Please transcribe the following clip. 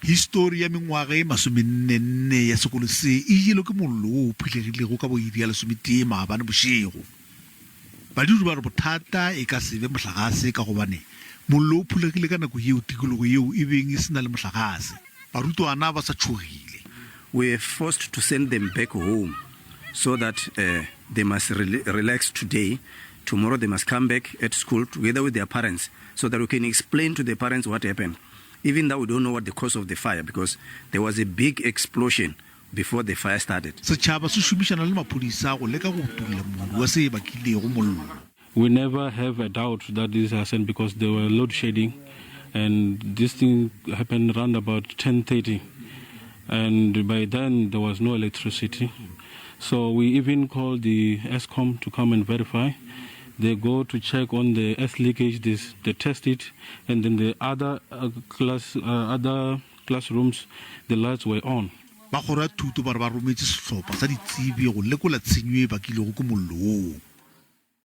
History ya mengwaga e 44 ya sekolo se e ile ke mollo o philegilego ka boedi ya lesometee maabane bošego. Badudi ba re bothata e ka sebe mohlagase ka gobane mollo o philegile ka nako yeo tikologo yeo e beng e sena le mohlagase. Barutwana ba sa tšhogile. We are forced to send them back home so that they must relax today. Tomorrow they must come back at school together with their parents so that we can explain to the parents what happened. Even though we don't know what the cause of the fire, because there was a big explosion before the fire started. We never have a doubt that this happened because there were load shedding, and this thing happened around about 10:30, and by then there was no electricity. So we even called the ESCOM to come and verify. They go to check on the earth leakage, they test it, and then the other classrooms, the lights were on. Ba gora thuto ba re ba rometse setlhopha sa ditsebi go lekola tshenyo e bakilego ke mollo.